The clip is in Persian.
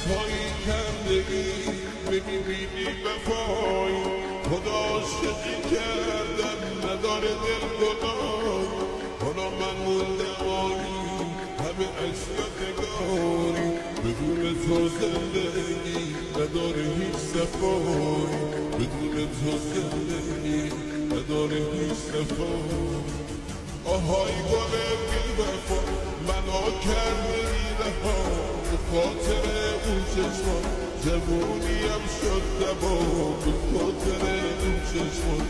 تویی کندگی میبینی وفایی خدا عاشقی کردم نداره دل گناهی حالا من موندمانی همه اشیادگاری بدون تو زندگی نداره هیچ صفایی بدون تو زندگی نداره هیچ صفایی آهای گل بی وفا منو کرده بی‌رها به خاطر اون چشمان جوونیم شد دبا به خاطر اون چشمان